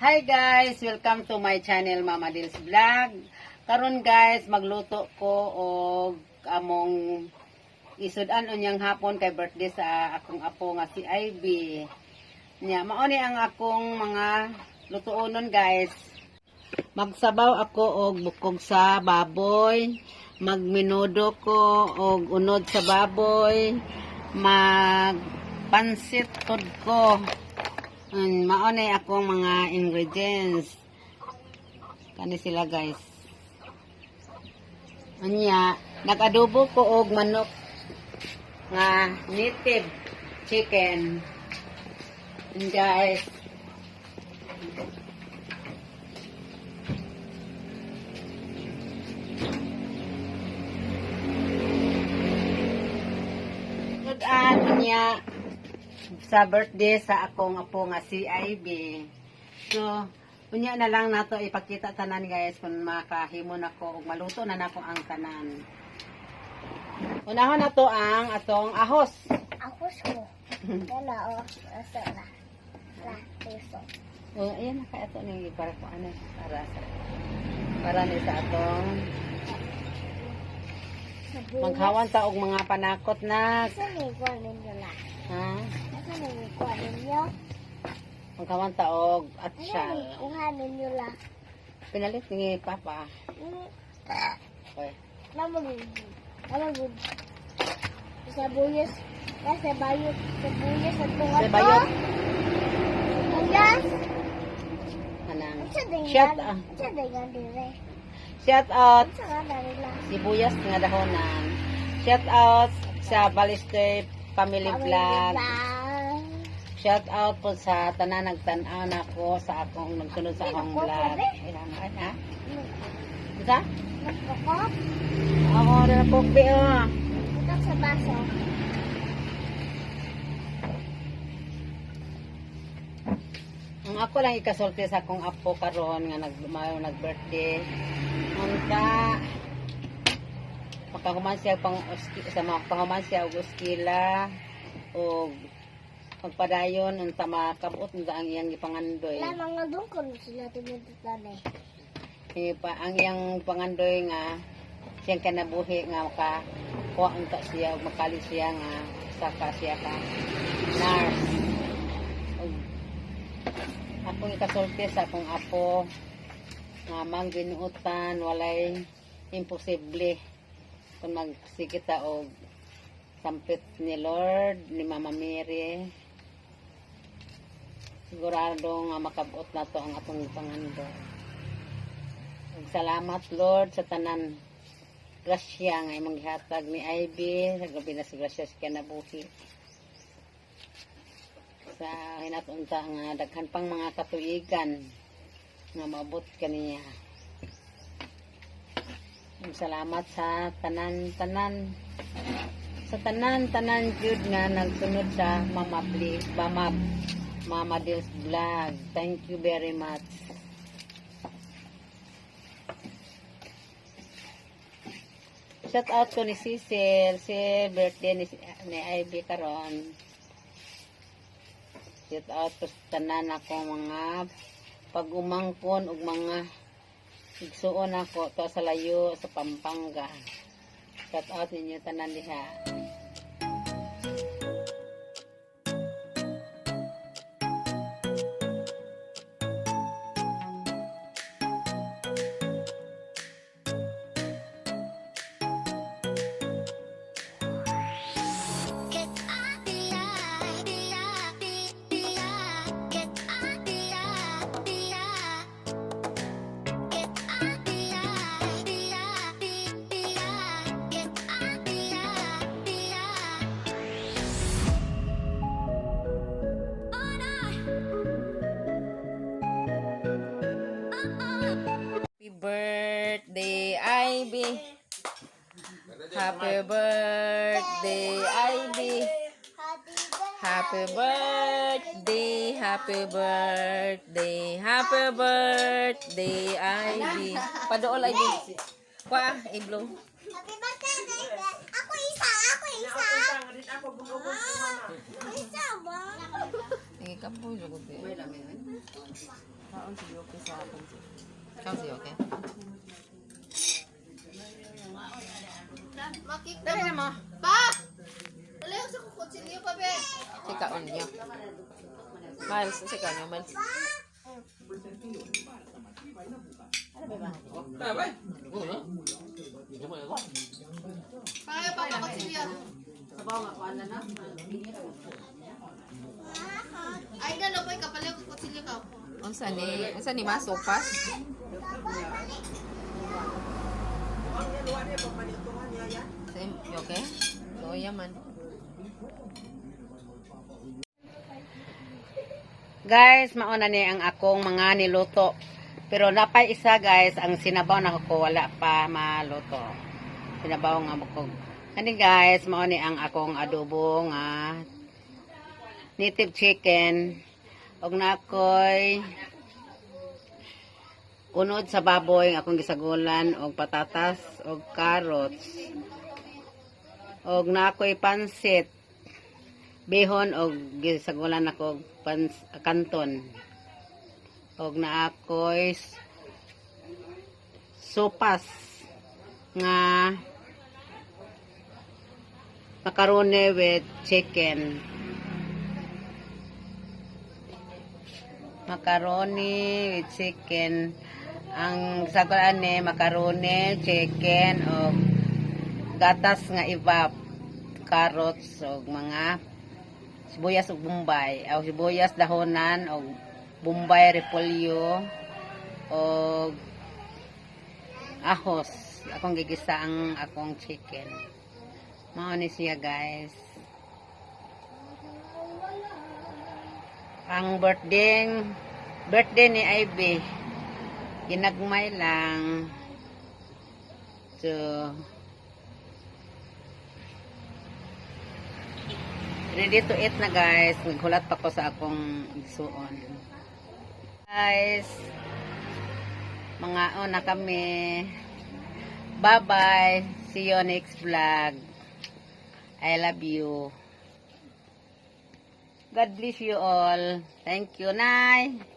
Hi guys! Welcome to my channel Mama Dils Vlog. Karon guys, magluto ko og among isudan unyang hapon kay birthday sa akong apo nga si Ivy. Nya mao ni ang akong mga lutuonon guys. Magsabaw ako og bukog sa baboy, magminudo ko og unod sa baboy, magpansit pod ko. Maunay akong mga ingredients. Kani sila guys. Anya, nag-adobo ko og manok nga native chicken. And guys, anya sa birthday sa akong apo nga si Ivy. So, unya na lang nato ipakita tanan guys kung makahimo nako ug maluto na nako ang tanan. Unahon na to ang atong ahos. Ahos ko. Wala o. Asa na. Puso. O, ayan na kaya ito ni para ko ano para ni sa atong maghawan ta og mga panakot na. Saan may kuha ninyo lang? Ha? Saan may kuha ninyo? Maghawan ta og atsyal. Ano may kuha ninyo lang? Pinalit ni Papa. Okay. Namagod. Sa buyos. Sa bayot. Sa buyos. Sa tunga Sa bayot. Buyos. Anang. Shout out. Sa dagan dire. Shout out Sa nga nila. sibuyas nga dahonan. Shout out sa Balister Family Vlog. Shout out po sa tanan nagtan-aw nako sa akong nagsunod sa akong vlog. Ilang ha? Isa? Nagkakot. Ako rin na pokbe oh. Ito sa baso. Ang ako lang ikasulti sa akong apo karon nga nag-birthday. Unta makahuman siya makahuman siya og uskila og pagpadayon unta makabot unta ang iyang ipangandoy. Lamang nga doon ko sila tumututan eh. Ang iyang pangandoy nga siyang kanabuhi nga makakuha unta siya ug makali siya nga saka siya ka nurse. Akong ikasulti sa akong apo nga mangginuutan walay imposible kung magsikita og sampit ni Lord ni Mama Mary sigurado nga makabot na to ang atong pangando. Salamat Lord sa tanan grasya nga imong gihatag ni Ivy sa gabi na si grasya sa kinabuhi sa hinatunta nga daghan pang mga katuigan nga maabot kaniya. Salamat sa tanan jud nga nagsunod sa Mama Dils Vlog. Thank you very much. Shout out ko ni Cecil, si birthday ni Ivy karon. Shout out ko sa tanan ako mga pag-umangkon ug mga igsuon ako to sa layo sa Pampanga. Shout out ninyo tanan diha. Birthday Ivy. Happy birthday Ivy. Happy birthday, happy birthday, happy birthday Ivy. Padool Ivy. Kwa, i-blow. Happy birthday! Ako isa! Isa ba? Tingin ka po, lugod eh. Kaon si Yoki sa akin. Ikaw si okay? Makita Dali na mo. Pa! Dalaw sa kukutsilyo pa, be. Sikaon niyo. Miles, sikaon niyo, Miles. Kaya pa kukutsilyo. Sabaw nga ko ana na. Ay, nalapay ka pala kukutsilyo ka. Unsa ni masopas? Same, you okay? So, yaman. Guys, mauna ni ang akong mga niluto. Pero napay isa guys, ang sinabaw na ko wala pa maluto. Sinabaw nga ko. Kani guys, mauna ang akong adobo nga native chicken. Og nakoy unod sa baboy nga akong gisagulan og patatas og carrots. Og nakoy pansit, bihon og gisagulan ako kanton. Og naakoy sopas nga macaroni with chicken. Macaroni with chicken. Ang sagulan ni macaroni, chicken o gatas nga ibab, carrots o mga sibuyas o bombay, o sibuyas dahonan o bombay repolyo o ahos. Akong gigisa ang akong chicken. Mao ni siya guys. Ang birthday ni Ivy, ginagmay lang. So, ready to eat na guys. Naghulat pa ko sa akong isuon. Guys, mga na kami. Bye-bye. See you next vlog. I love you. God bless you all. Thank you, Nay.